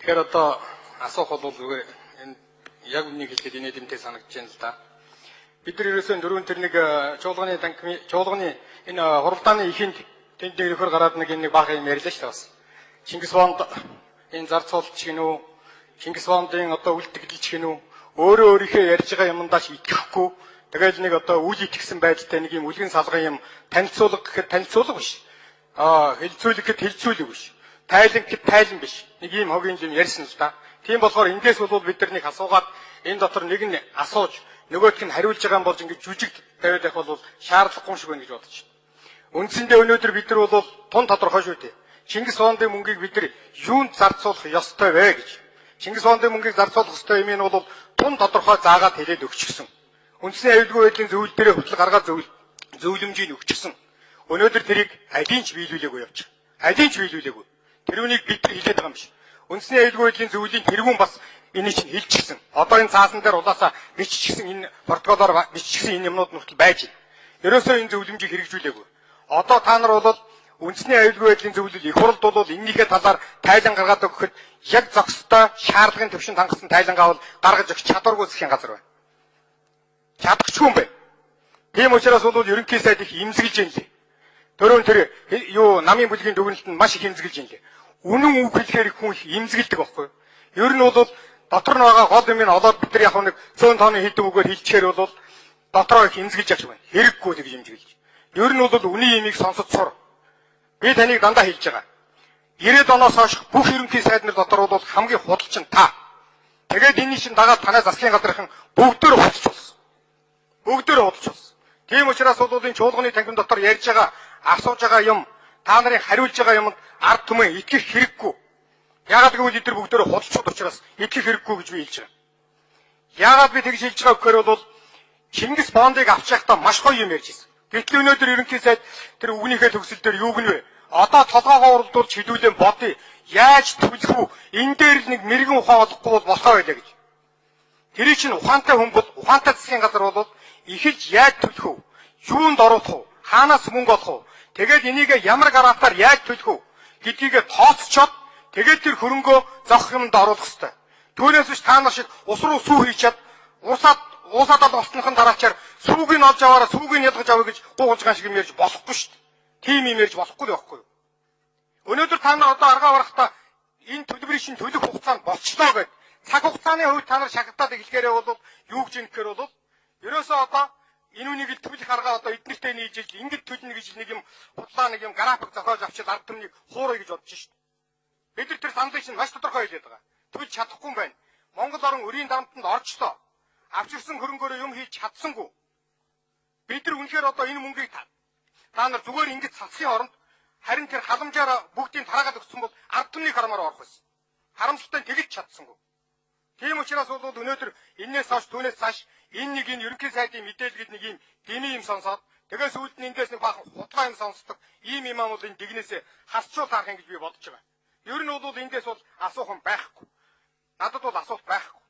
Тэгэхээр одоо асуух бол энэ яг үнийг хэлэхэд инэдэмтэй санагдаж байна л да. Бид нар ерөөсөө дөрөв тэр нэг чуулганы энэ хуралдааны ихэнд тэнд нөхөр гараад нэг энэ бага юм ярьлаа шүү дээ бас. Чингис хаанд энэ зар цуулч гинүү, Чингис хаандын одоо үлдэгдэл ч гинүү, өөрөө өөрийнхөө ярьж байгаа юмдаа итгэхгүй. Тэгэл нэг одоо үл итгэсэн байдалтай нэг юм үлгэн салган юм танилцуулга гэхэд танилцуулга биш. Хилцүүлэг гэхэд хилцүүлэг биш. Тайлан гэхэд тайлан биш. Нэг юм хогийн юм ярьсан л да. Тийм болохоор эндээс бол бид нар нэг асуугаад энэ дотор нэг нь асууж нөгөөдг нь хариулж байгаа юм болж ингэж жүжиг тавиад явах бол шаардлагагүй шиг байна гэж бодож байна. Үндсэндээ өнөөдөр бид нар бол тун тодорхой шүү дээ. Чингис хааны мөнгийг бид нар юунд зарцуулах ёстой вэ гэж. Чингис хааны мөнгийг зарцуулах ёстой юм нь бол тун тодорхой заагаад хэлээд өгчихсөн. Үндсний аюулгүй байдлын зөвлөл дээрээ хөтөл гаргаад зөвлөмжийг өгчихсөн. Өнөөдөр тэрийг алинч биелүүлээгүй явж байгаа. Алинч биелүүлээгүй. Тэр үнийг бид нар хэлээд байгаа юм биш. Үндсний аюулгүй байдлын зөвлөлийн тэргүүн бас энийг чинь хэлчихсэн. Одоо энэ цаасан дээр улаасаа биччихсэн энэ протоколоор биччихсэн энэ юмнууд нүртэл байж байна. Ерөөсөө энэ зөвлөмжийг хэрэгжүүлээгүй. Одоо та нар бол үндэсний аюулгүй байдлын зөвлөл их хурлд бол энэнийхээ талаар тайлан гаргаад өгөхөд яг зохистой шаардлагын төвшөнд хангасан тайлангаа бол гаргаж өгч чадваргүй засгийн газар байна. Чадахчгүй юм байна. Тийм учраас бол ерөнхий сайд их имзэглэж байна лээ. Төрөөн тэр намын бүлгийн дүгнэлтэнд маш их имзэглэж байна лээ. Үнэн үг хэлэхээр хүн их имзэглэдэг байхгүй. Ер нь бол дотор нь байгаа гол юм ин олоод бид нар яг нэг 100 тонны хийдэг үгээр хэлчихээр бол дотроо их имзэглэж явж байна. Хэрэггүй гэж имзэглэж. Ер нь бол үний имийг сонсож сур. Би таныг дандаа хэлж байгаа. 90-ад оноос хойш бүх ерөнхий сайд нар дотор бол хамгийн худалч нь та. Тэгээд энэ шин дагаад танай засгийн газрынхан бүгдөө худалч болсон. Бүгдөө худалч болсон. Тийм учраас бол энэ чуулганы тангим дотор ярьж байгаа, асууж байгаа юм, та нарын хариулж байгаа юмд ард түмэн итгэх хэрэггүй. Яагаад гэвэл эдгээр бүгдөө худалчуд учраас итгэх хэрэггүй гэж би хэлж байгаа. Яагаад би тэгж хэлж байгаа гэхээр бол Чингис хаандыг авч явахдаа маш гоё юм ярьж ирсэн. Гэтэл өнөөдөр ерөнхий сайд тэр үгнийхээ төгсөл дээр юу гэнэ вэ? Одоо толгоогоо уралдуулж хідүүлэн бодъё. Яаж төлөх вэ? Энэ дээр л нэг мэрэгэн ухаан олохгүй бол болохоо байлаа гэж. Тэр чинь ухаантай хүн бол ухаантай засгийн газар бол эхэлж яаж төлөх вэ? Юунд оруулах вэ? Хаанаас мөнгө олох вэ? Тэгээд энийг ямар гараатаар яаж төлөх вэ? Гэдгийг тооцчоод тэгээд тэр хөрөнгөө зовх юмд оруулах ёстой. Түүнээс биш та нар шиг ус руу сүү хийчихэд уусаад болсныхан дараачаар сүүг нь олж аваараа сүүг нь ялгаж авъя гэж гуйгалжгаан шиг юм ярьж болохгүй шүү дээ. Тийм юм ярьж болохгүй л байхгүй юу? Өнөөдөр та нар одоо аргаа барахдаа энэ төлбөрийн шин төлөх хугацаанд болчлоо гэд цаг хугацааны хувьд та нар шагтаад эхлэхээрээ бол юу гэж ингэхээр бол ерөөсөө одоо энэ үнийг л төлөх аргаа одоо эднэртэй нийж иж ингэж төлнө гэж нэг юм худлаа нэг юм график зохиож авчид ард түмнийг хуурай гэж бодож шүү дээ. Бид нар тэр саналыг чинь маш тодорхой хэлээд байгаа. Төлж чадахгүй юм байна. Монгол орн өрийн дарамтанд орчлоо. Авчирсан хөрөнгөөрөө юм хийж чадсангүй. Бид нар үнэхээр одоо энэ мөнгийг та нар зүгээр ингэж салсхийн оронд харин тэр халамжаар бүгдийг тараагаад өгсөн бол ард түмний харамаар орох байсан. Харамсалтай тэгж чадсангүй. Тийм учраас бол өнөөдөр энээс хойш түүнээс цааш энэ нэг энэ ерөнхий сайдын мэдээлэлд нэг юм дэмий юм сонсоод тэгээс үүд нь эндээс нэг баахан худлаа юм сонсдог ийм юм аа бол энэ дэгнээсээ хасчуул харах юм гэж би бодож байгаа. Ер нь бол эндээс бол асуух юм байхгүй. Надад бол асуулт байхгүй.